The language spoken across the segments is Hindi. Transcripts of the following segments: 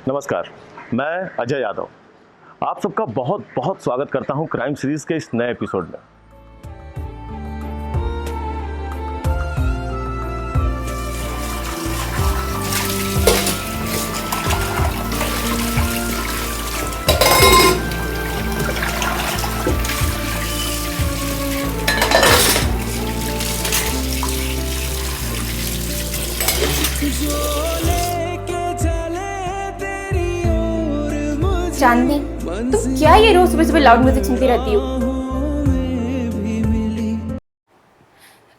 नमस्कार, मैं अजय यादव आप सबका बहुत बहुत स्वागत करता हूं क्राइम सीरीज के इस नए एपिसोड में। चांदनी, तुम क्या ये रोज सुबह सुबह लाउड म्यूजिक सुनती रहती हो?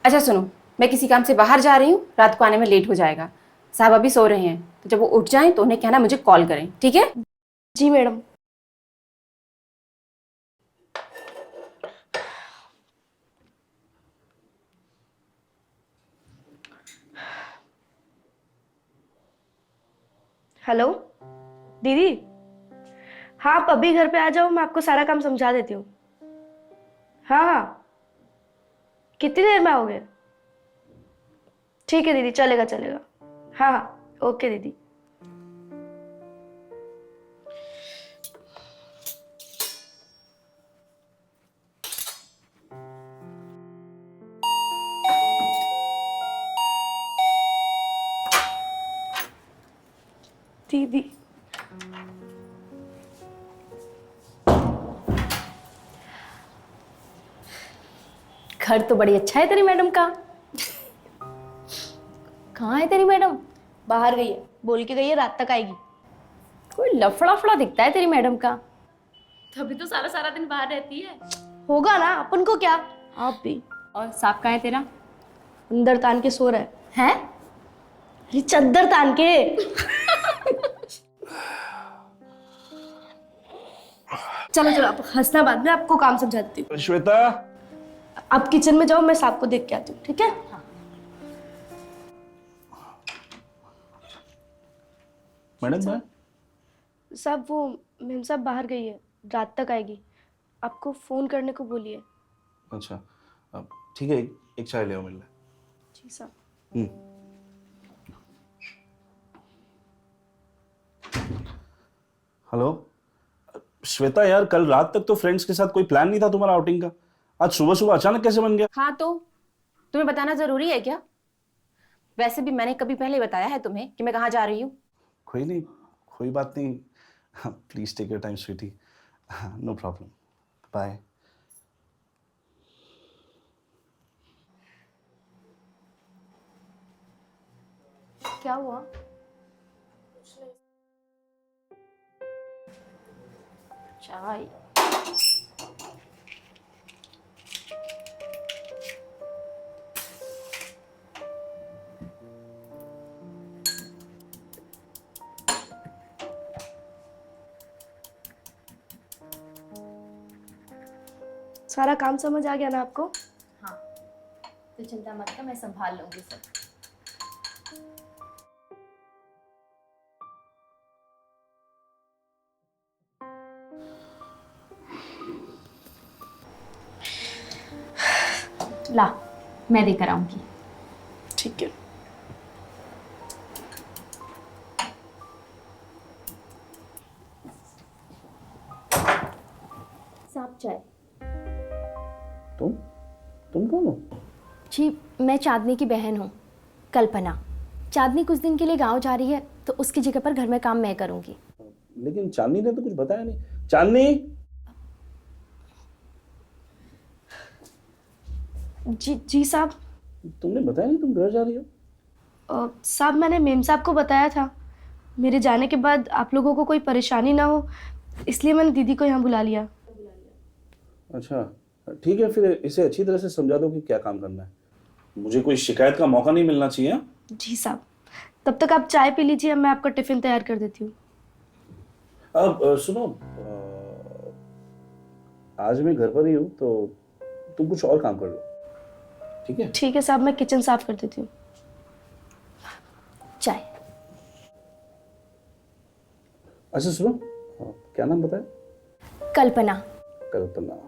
अच्छा सुनो, मैं किसी काम से बाहर जा रही हूँ, रात को आने में लेट हो जाएगा। साहब अभी सो रहे हैं, तो जब वो उठ जाएं तो उन्हें कहना मुझे कॉल करें, ठीक है? जी मैडम। हेलो दीदी, हाँ आप अभी घर पे आ जाओ, मैं आपको सारा काम समझा देती हूँ। हाँ हाँ, कितनी देर में आओगे? ठीक है दीदी, चलेगा चलेगा। हाँ हाँ, ओके दीदी। दीदी घर तो बड़ी अच्छा है तेरी मैडम का। कहाँ है तेरी मैडम? बाहर गई है, बोल के गई है रात तक आएगी। कोई लफड़ा फड़ा दिखता है तेरी मैडम का। तभी तो सारा सारा दिन बाहर रहती है। होगा ना, अपन को क्या। आप भी। और साहब कहाँ है तेरा? अंदर तान के सो रहा है। हैं? अरे चद्दर तान के। चलो चलो, आप हंसना बाद में, आपको काम समझाती हूँ। श्वेता, आप किचन में जाओ, मैं साहब को देख के आती हूँ, ठीक है? मैडम मैं साहब वो मेम साहब बाहर गई है, रात तक आएगी। आपको फोन करने को बोलिए। अच्छा, ठीक है, एक चाय ले आओ मेरे लिए। जी साहब। हेलो श्वेता, यार कल रात तक तो फ्रेंड्स के साथ कोई प्लान नहीं था तुम्हारा आउटिंग का, आज सुबह सुबह अचानक कैसे बन गया? हाँ तो तुम्हें बताना जरूरी है क्या? वैसे भी मैंने कभी पहले बताया है तुम्हें कि मैं कहाँ जा रही हूँ? कोई नहीं, कोई बात नहीं। Please take your time sweetie, no problem, bye. क्या हुआ? चाय। सारा काम समझ आ गया ना आपको? हाँ, तो चिंता मत कर, मैं संभाल लूंगी सब। ला, मैं देकर आऊंगी। ठीक है। साहब चाय। तुम कौन हो? जी, मैं चांदनी की बहन हूँ, कल्पना। चांदनी कुछ दिन के लिए गांव जा रही है, तो उसकी जगह पर घर में काम मैं करूंगी। लेकिन चांदनी ने तो कुछ बताया नहीं। चांदनी! जी साहब। तुमने बताया नहीं तुम घर जा रही हो? साहब मैंने मेम साहब को बताया था, मेरे जाने के बाद आप लोगों को कोई परेशानी ना हो, इसलिए मैंने दीदी को यहाँ बुला लिया। अच्छा ठीक है, फिर इसे अच्छी तरह से समझा दो कि क्या काम करना है। मुझे कोई शिकायत का मौका नहीं मिलना चाहिए। जी साहब, तब तक आप चाय पी लीजिए, मैं आपका टिफिन तैयार कर देती हूँ। अब सुनो, आज मैं घर पर ही हूँ, तो तुम कुछ और काम कर लो, ठीक है? ठीक है साहब, मैं किचन साफ कर देती हूँ। चाय। अच्छा सुनो, क्या नाम बताया? कल्पना। कल्पना,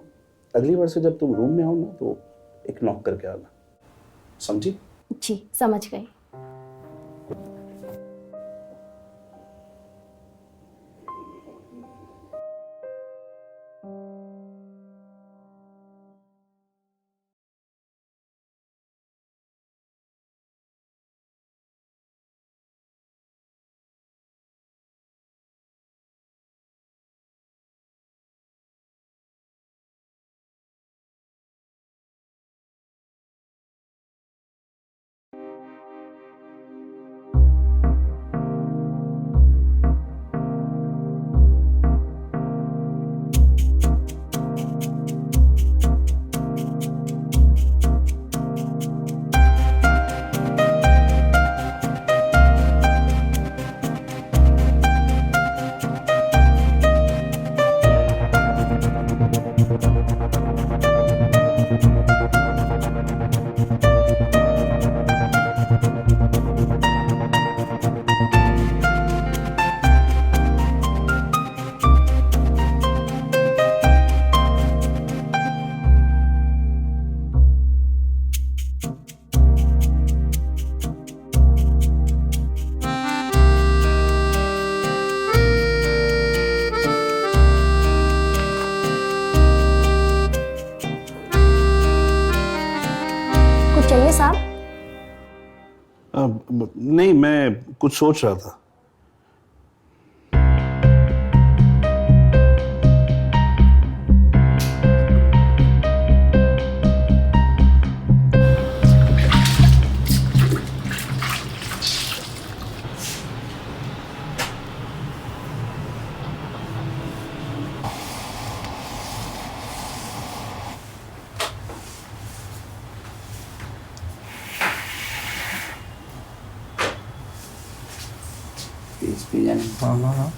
अगली बार से जब तुम रूम में आओ ना, तो एक नॉक करके आना, समझी? जी समझ गई। नहीं, मैं कुछ सोच रहा था। हाँ हाँ हाँ।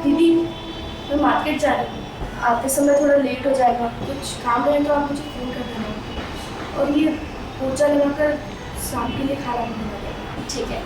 दीदी, मैं मार्केट जा रही हूँ, आते समय थोड़ा लेट हो जाएगा। कुछ काम रहे तो आप मुझे फ़ोन कर देना। और ये पोछा लगाकर शाम के लिए खाना बना देना। ठीक है।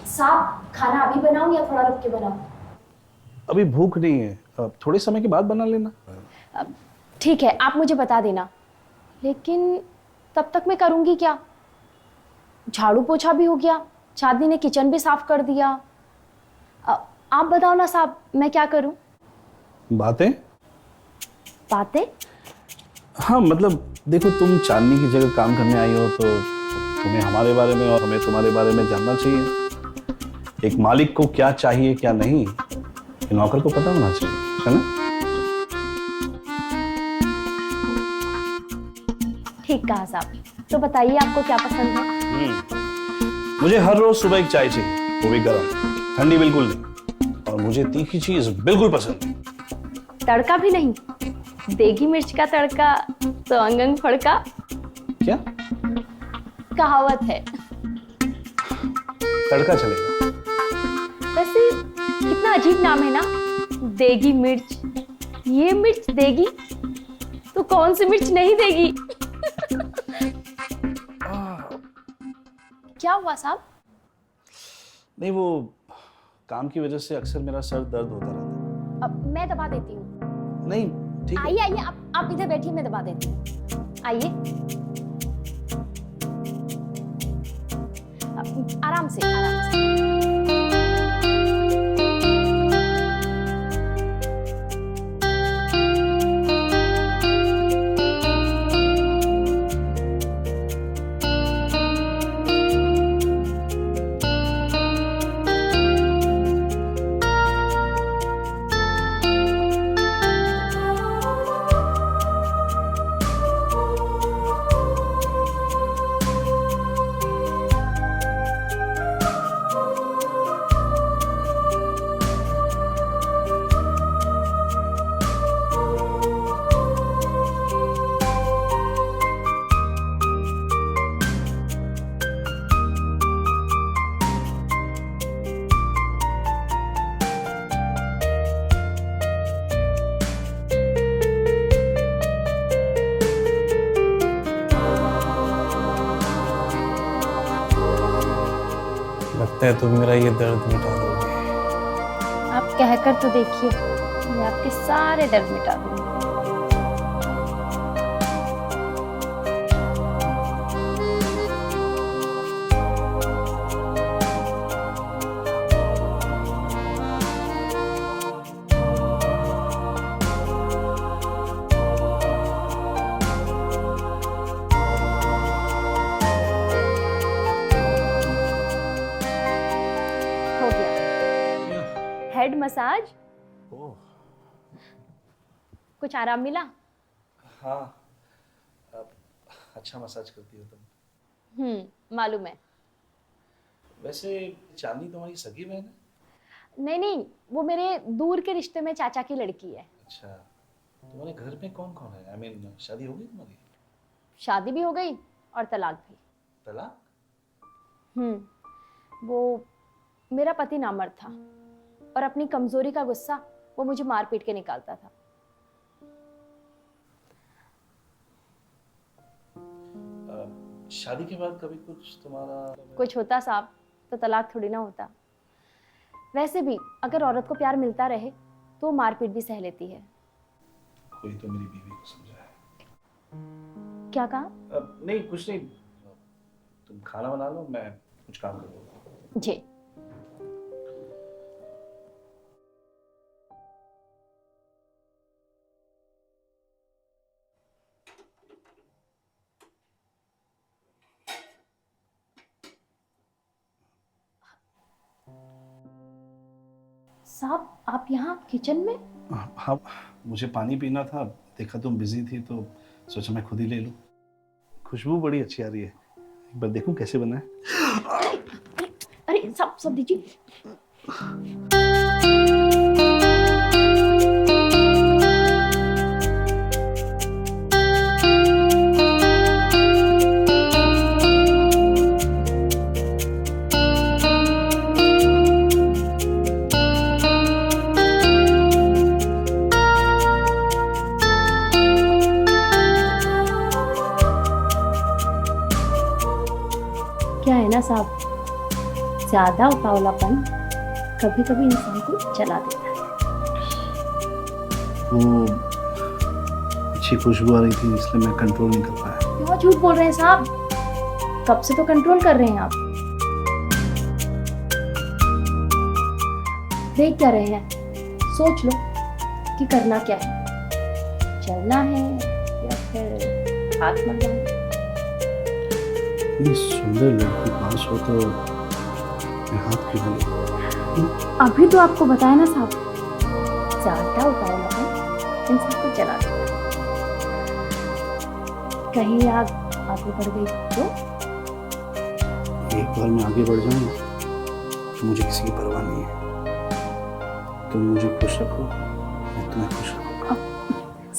साहब, खाना अभी बनाऊं या थोड़ा रुक के बनाऊं? अभी भूख नहीं है, थोड़े समय के बाद बना लेना। ठीक है, आप मुझे बता देना। लेकिन तब तक मैं करूंगी क्या? झाड़ू पोछा भी हो गया, चांदनी ने किचन भी साफ कर दिया। आप बताओ ना साहब, मैं क्या करूं? बातें? बातें? हाँ, मतलब देखो, तुम चांदनी की जगह काम करने आई हो तो तुम्हें हमारे बारे में और हमें तुम्हारे बारे में जानना चाहिए। एक मालिक को क्या चाहिए क्या नहीं, ये नौकर को पता होना चाहिए, है ना? ठीक कहा साहब। तो बताइए आपको क्या पसंद है? मुझे हर रोज सुबह एक चाय चाहिए, वो भी गर्म, ठंडी बिल्कुल नहीं। और मुझे तीखी चीज बिल्कुल पसंद नहीं। तड़का भी नहीं? देगी मिर्च का तड़का तो अंग अंग फड़का, क्या कहावत है। तड़का चलेगा? वैसे कितना अजीब नाम है ना, देगी मिर्च। ये मिर्च देगी तो कौन सी मिर्च नहीं देगी? क्या हुआ साहब? नहीं, वो काम की वजह से अक्सर मेरा सर दर्द होता रहता अब मैं दबा देती हूँ। है। नहीं, ठीक है। आइए आइए, आप इधर बैठिए, मैं दबा देती हूँ। आइए, आराम से आराम से। लगता है तुम मेरा ये दर्द मिटा दोगे। आप कहकर तो देखिए, मैं आपके सारे दर्द मिटा दूंगी। हो गया हेड मसाज। ओह कुछ आराम मिला? हाँ, अच्छा मसाज करती हो तुम। मालूम है। वैसे चांदनी तुम्हारी सगी बहन है? नहीं नहीं, वो मेरे दूर के रिश्ते में चाचा की लड़की है। अच्छा, तुम्हारे घर में कौन कौन है? I mean, शादी हो गई तुम्हारी? शादी भी हो गई और तलाक भी। तलाक? वो मेरा पति नामर्द था और अपनी कमजोरी का गुस्सा वो मुझे मार पीट के निकालता था। शादी के बाद कभी कुछ तुम्हारा कुछ होता साहब तो तलाक थोड़ी ना होता। वैसे भी अगर औरत को प्यार मिलता रहे तो वो मारपीट भी सह लेती है। कोई तो मेरी बीवी को समझाए। क्या कहा? नहीं कुछ नहीं, तुम खाना बना लो, मैं कुछ काम कर लूँगा। जी। साहब आप यहाँ किचन में? हाँ, मुझे पानी पीना था, देखा तुम बिजी थी तो सोचा मैं खुद ही ले लूं। खुशबू बड़ी अच्छी आ रही है, एक बार देखूं कैसे बना है। अरे सब दीजिए। क्या है ना साहब, ज्यादा उतावलापन कभी कभी इंसान को जला देता है। वो अच्छी खुशबू आ रही थी इसलिए मैं कंट्रोल नहीं कर पाया। क्यों झूठ बोल रहे हैं साहब? कब से तो कंट्रोल कर रहे हैं आप। देख क्या रहे हैं? सोच लो कि करना क्या है, चलना है या फिर हाथ मलना है। इतनी सुंदर लड़की पास हो तो मैं हाथ क्यों लूं? अभी तो आपको बताया ना साहब, ज्यादा उतावलापन इंसान को जला देता है। कहीं आग आगे बढ़ गई तो? एक बार मैं आगे बढ़ जाऊं तो मुझे किसी की परवाह नहीं है। तुम मुझे खुश रखो, मैं तुम्हें खुश रखूंगा।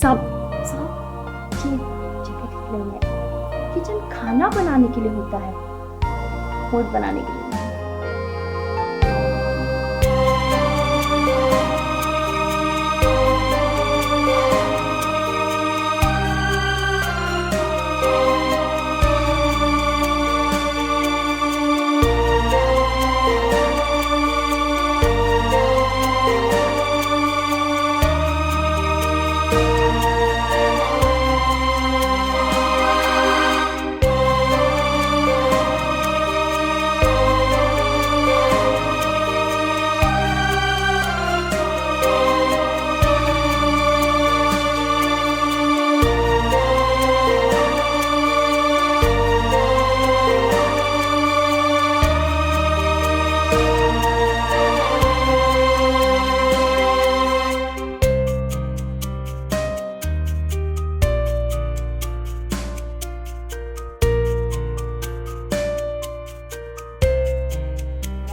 साहब ये जगह ठीक नहीं है। किचन खाना बनाने के लिए होता है, मूड बनाने के लिए नहीं।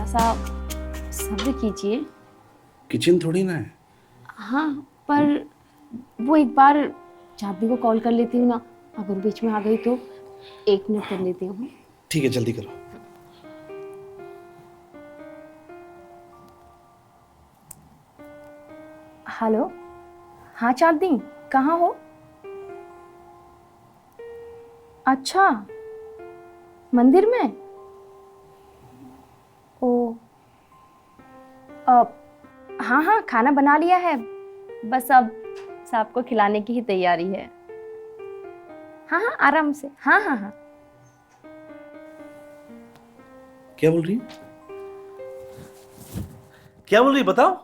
साहब सब्र कीजिए। किचन थोड़ी ना है। हाँ पर वो एक बार चाबी को कॉल कर लेती हूँ ना, अगर बीच में आ गई तो 1 मिनट कर लेती हूँ। ठीक है, जल्दी करो। हेलो, हाँ चांदनी कहाँ हो? अच्छा मंदिर में? ओ हाँ हाँ, खाना बना लिया है, बस अब साहब को खिलाने की ही तैयारी है। हाँ हाँ, आराम से। हाँ हाँ हाँ। क्या बोल रही है? क्या बोल रही है बताओ?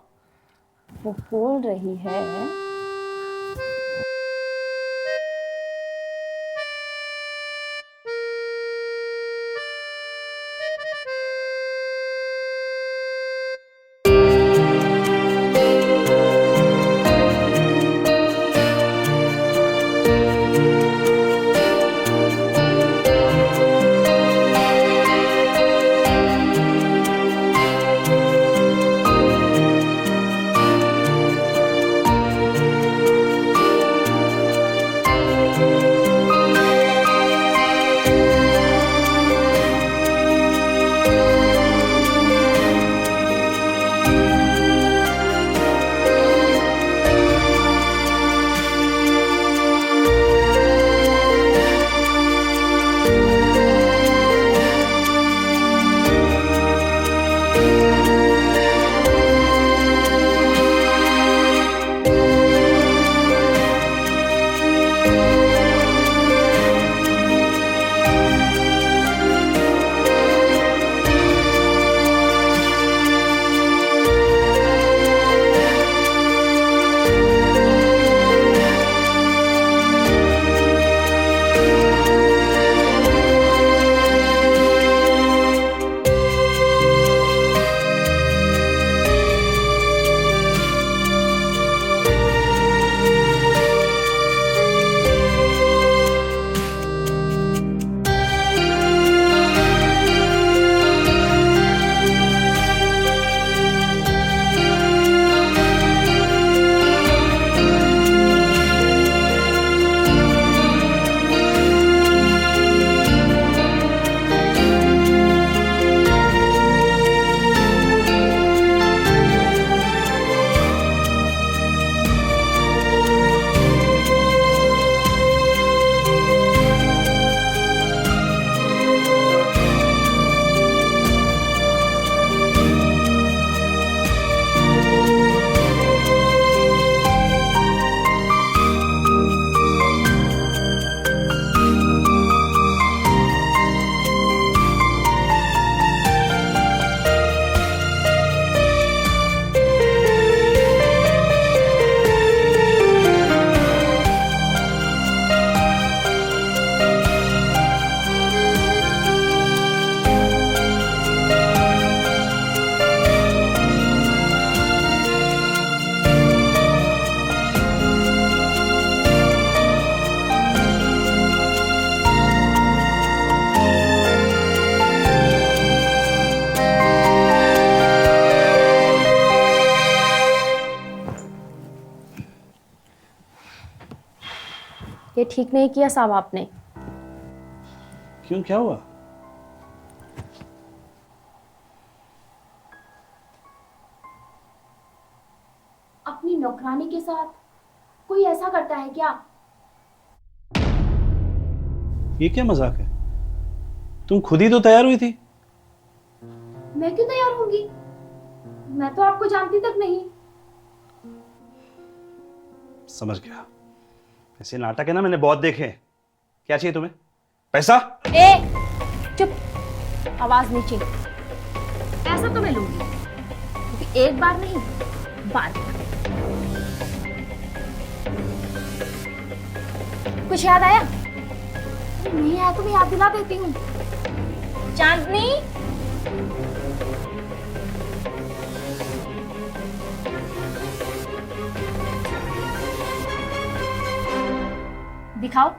वो बोल रही है ये ठीक नहीं किया साहब आपने। क्यों, क्या हुआ? अपनी नौकरानी के साथ कोई ऐसा करता है क्या? ये क्या मजाक है? तुम खुद ही तो तैयार हुई थी। मैं क्यों तैयार होंगी? मैं तो आपको जानती तक नहीं। समझ गया। ऐसे नाटक है ना, मैंने बहुत देखे हैं। क्या चाहिए तुम्हें? पैसा? ए, चुप, आवाज नीचे। ऐसा तो मैं लूंगी, क्योंकि एक बार नहीं, बार बार। कुछ याद आया? नहीं आया तो मैं याद दिला देती हूँ। चांदनी, दिखाओ।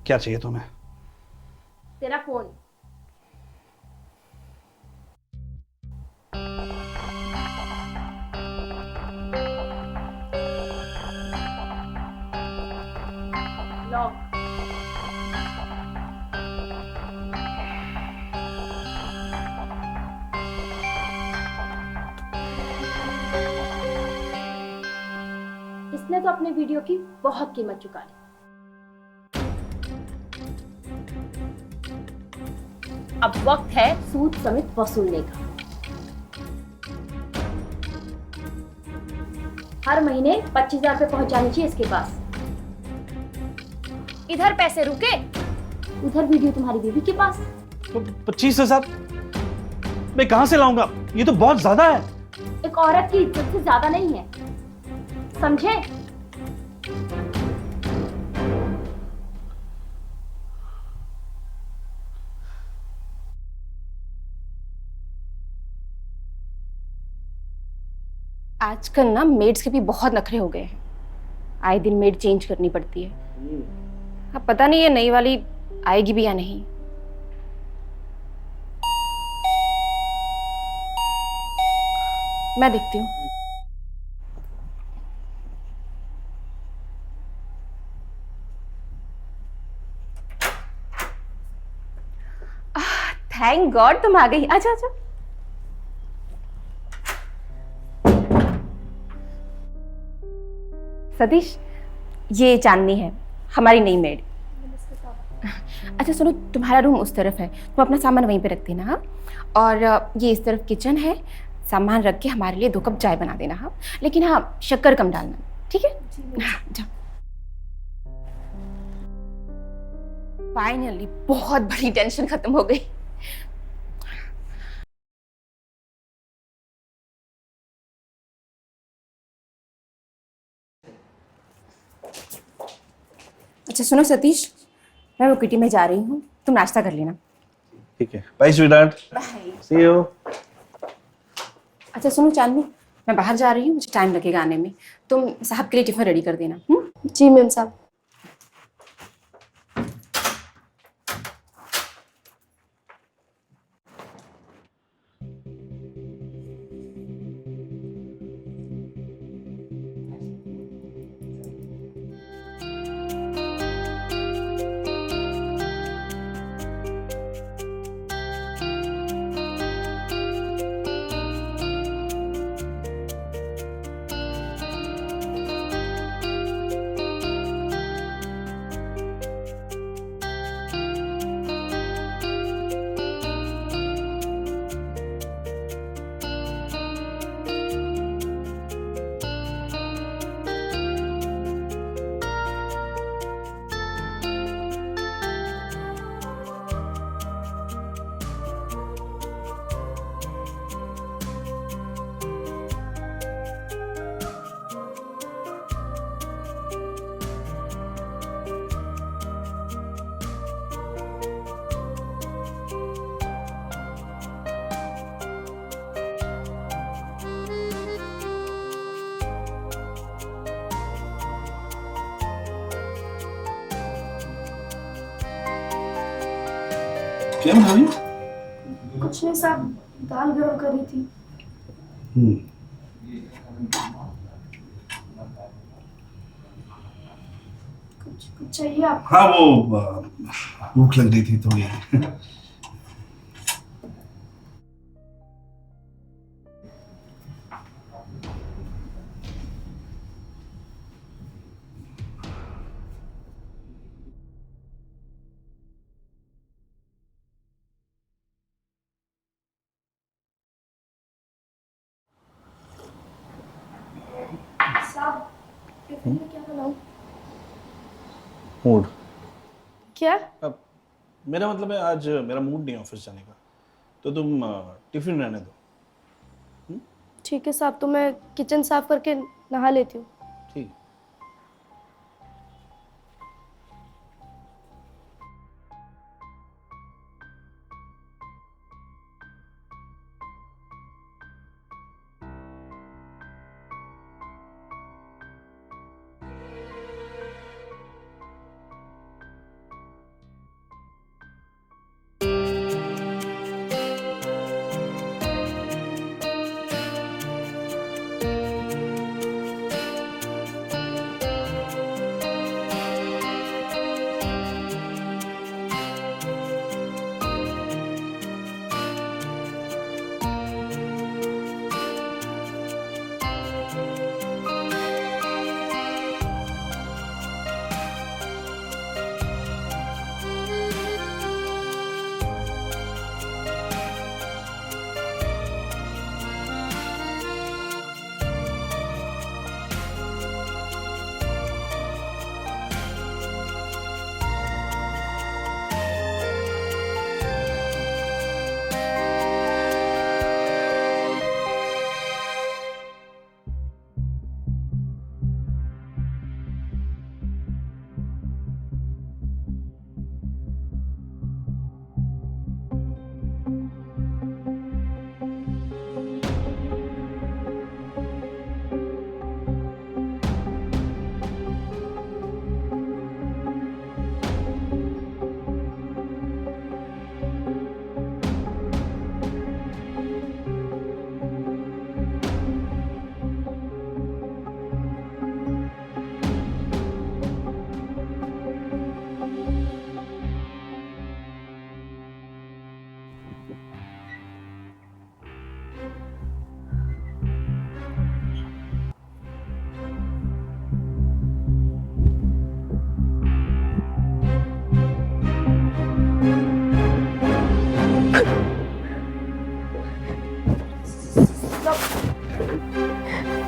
क्या चाहिए तुम्हें? तेरा फोन। लॉक। आपने तो अपने वीडियो की बहुत कीमत चुका ली। अब वक्त है सूद समेत वसूलने का। हर महीने 25,000 रुपये पहुंच जानी चाहिए इसके पास। इधर पैसे रुके, उधर वीडियो तुम्हारी बीवी के पास। तो 25,000 मैं कहां से लाऊंगा? ये तो बहुत ज्यादा है। एक औरत की इज्जत से ज्यादा नहीं है, समझे? आजकल ना मेड्स के भी बहुत नखरे हो गए हैं। आए दिन मेड चेंज करनी पड़ती है। अब पता नहीं ये नई वाली आएगी भी या नहीं। मैं देखती हूँ। थैंक गॉड तुम आ गई। आजा आजा। सतीश, ये चांदनी है, हमारी नई मेड। अच्छा सुनो, तुम्हारा रूम उस तरफ है, तुम अपना सामान वहीं पे रख देना। हाँ, और ये इस तरफ किचन है, सामान रख के हमारे लिए 2 कप चाय बना देना। हाँ, लेकिन हाँ शक्कर कम डालना, ठीक है? जाओ। फाइनली बहुत बड़ी टेंशन खत्म हो गई। अच्छा सुनो सतीश, मैं वो किटी में जा रही हूँ, तुम नाश्ता कर लेना। ठीक है, बाय स्वीटहार्ट, सी यू। अच्छा सुनो चांदनी, मैं बाहर जा रही हूँ, मुझे टाइम लगेगा आने में। तुम साहब के लिए टिफिन रेडी कर देना। जी मैम साहब। क्या बना रही? कुछ नहीं साहब, दाल गर्म करी थी। कुछ चाहिए आपको? हाँ, वो भूख लग रही थी थोड़ी। साहब, टिफिन में क्या बनाऊं? मूड? क्या? अब मेरा मतलब है आज मेरा मूड नहीं ऑफिस जाने का, तो तुम टिफिन रहने दो। ठीक है साहब, तो मैं किचन साफ करके नहा लेती हूँ। ठीक।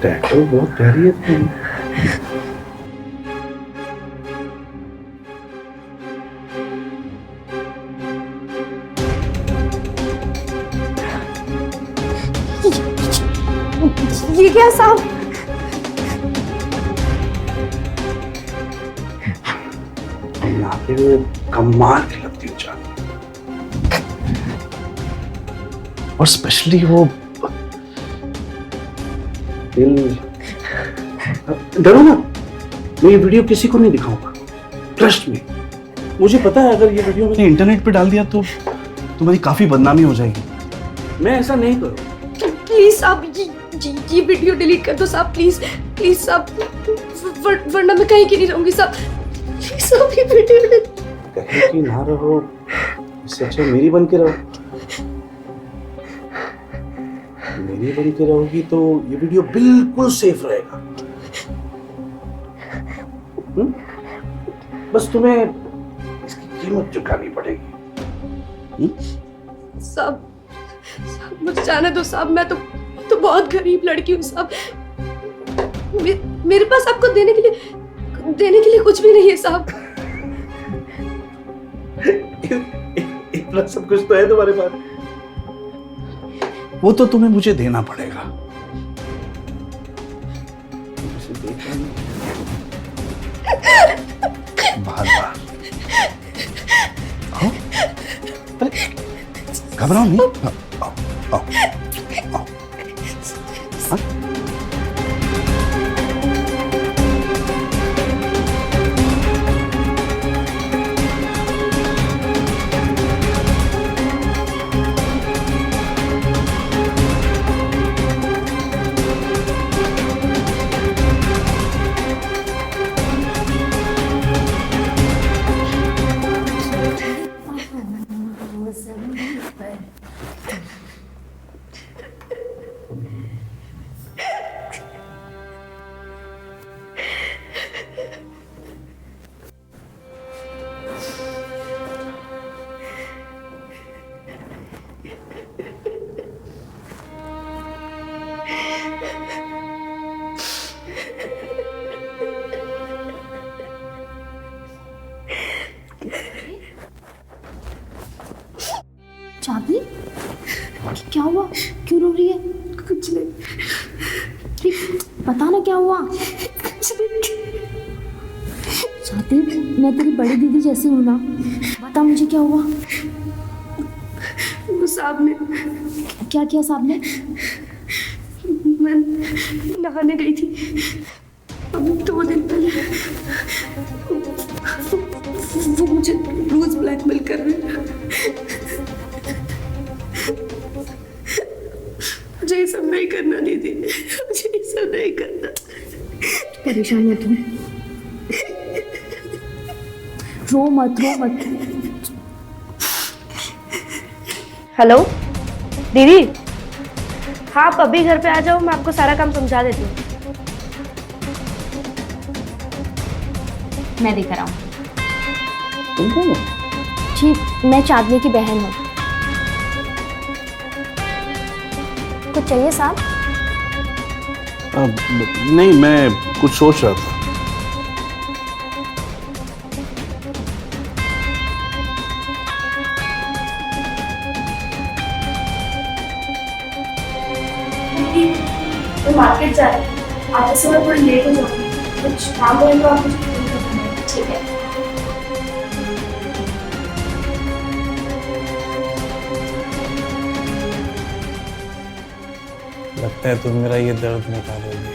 टैटू बहुत प्यारी है तुम। ये क्या साहब? नाते हुए कमाल की लगती हो जान, और स्पेशली वो दिल। डरो ना, मैं ये वीडियो किसी को नहीं दिखाऊंगा, ट्रस्ट मी। मुझे पता है अगर ये वीडियो मैंने इंटरनेट पे डाल दिया तो तुम्हारी काफी बदनामी हो जाएगी। मैं ऐसा नहीं करूँ। प्लीज साहब, ये वीडियो डिलीट कर दो साहब, प्लीज प्लीज साहब, वरना मैं कहीं की नहीं रहूंगी साहब। प्लीज साहब, ये वीडियो कहीं की ना रहो, इससे अच्छा मेरी बन के रहो। मेरी बन के रहोगी तो ये वीडियो बिल्कुल सेफ रहेगा। बस तुम्हें इसकी कीमत चुकानी पड़ेगी। साहब, मुझे जाने दो साहब, मैं तो बहुत गरीब लड़की हूँ साहब। मेरे पास आपको देने के लिए कुछ भी नहीं है साहब। इतना सब कुछ तो है तुम्हारे पास, वो तो तुम्हें मुझे देना पड़ेगा। बार बार घबराओ नहीं, आओ आओ आओ। हाँ? चाबी? क्या हुआ? क्यों रो रही है? कुछ नहीं। बता ना क्या हुआ? चाहती मैं तेरी बड़ी दीदी जैसी हूँ ना, बता मुझे क्या हुआ? वो साहब ने क्या किया साहब ने? मैं नहाने गई थी अब 2 दिन पहले, वो मुझे रोज ब्लैकमेल कर रहे हैं। मुझे ये सब नहीं करना दीदी, मुझे ये सब नहीं करना। परेशान मत हो, रो मत रो मत। हेलो दीदी, हाँ आप अभी घर पे आ जाओ, मैं आपको सारा काम समझा देती हूँ। मैं देकर आऊँ। जी मैं चांदनी की बहन हूँ। कुछ चाहिए साहब? नहीं, मैं कुछ सोच रहा था। तो मार्केट जा रही हूँ, आते समय थोड़ी लेट हो जाऊंगी, कुछ काम होगा तो आप मुझे फोन कर देना, ठीक है? लगता है तुम मेरा ये दर्द निकालोगे।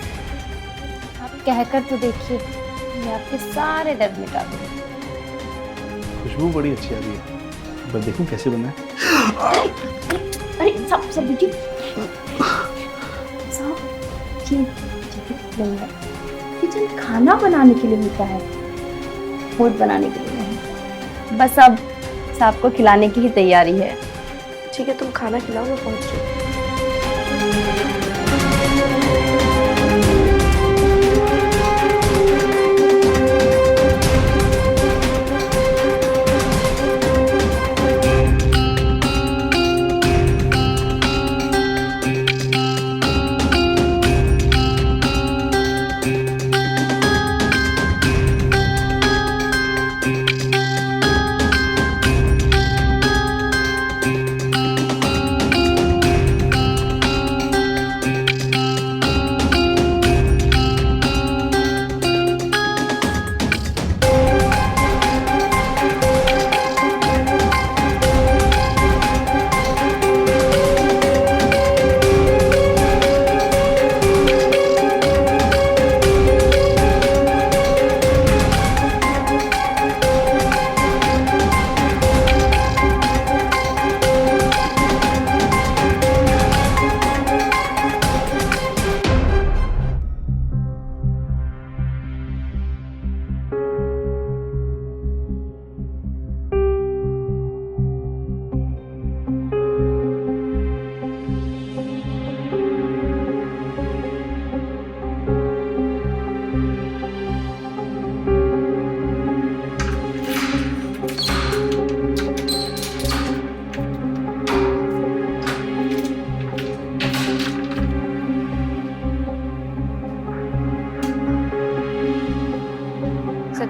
आप कहकर तो देखिए, मैं आपके सारे दर्द मिटा दूंगी। खुशबू बड़ी अच्छी आ रही है, पर देखूं कैसे बना है। अरे सब दीजिए साहब, ये जगह नहीं है। किचन खाना बनाने के लिए होता है, फूड बनाने के लिए नहीं। बस अब साहब को खिलाने की ही तैयारी है। ठीक है, तुम खाना खिलाओ, मैं पहुंच रही हूँ।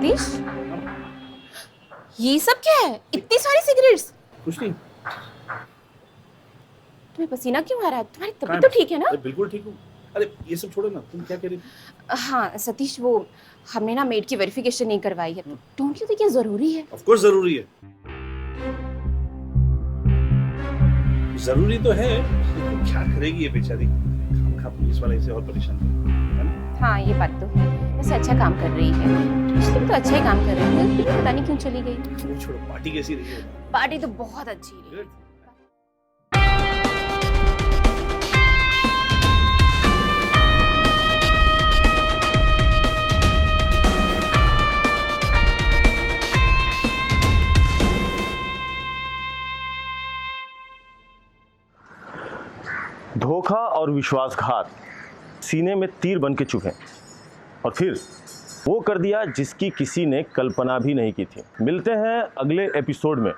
सतीश, ये सब क्या है? इतनी सारी सिगरेट्स? कुछ नहीं। तुम्हें पसीना क्यों आ रहा है? तुम्हारी तबीयत तो ठीक है ना? अरे बिल्कुल ठीक हूँ। अरे ये सब छोड़ो ना, तुम क्या कह रही थी? हाँ सतीश, वो हमने ना मेड की वेरिफिकेशन नहीं करवाई है। डोंट यू थिंक ये जरूरी है? ऑफ कोर्स जरूरी है, जरूरी तो है। क्या करेगी ये बेचारी, खामखा पुलिस वाले इसे और परेशान कर, है ना? हाँ ये बात तो है, वैसे अच्छा काम कर रही है। पिछले भी तो अच्छा ही काम कर रही है, फिर पता नहीं क्यों चली गई। छोड़ो, पार्टी कैसी रही है? पार्टी तो बहुत अच्छी रही। Good. धोखा और विश्वासघात सीने में तीर बन के चुभे और फिर वो कर दिया जिसकी किसी ने कल्पना भी नहीं की थी। मिलते हैं अगले एपिसोड में,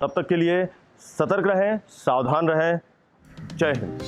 तब तक के लिए सतर्क रहें, सावधान रहें। जय हिंद।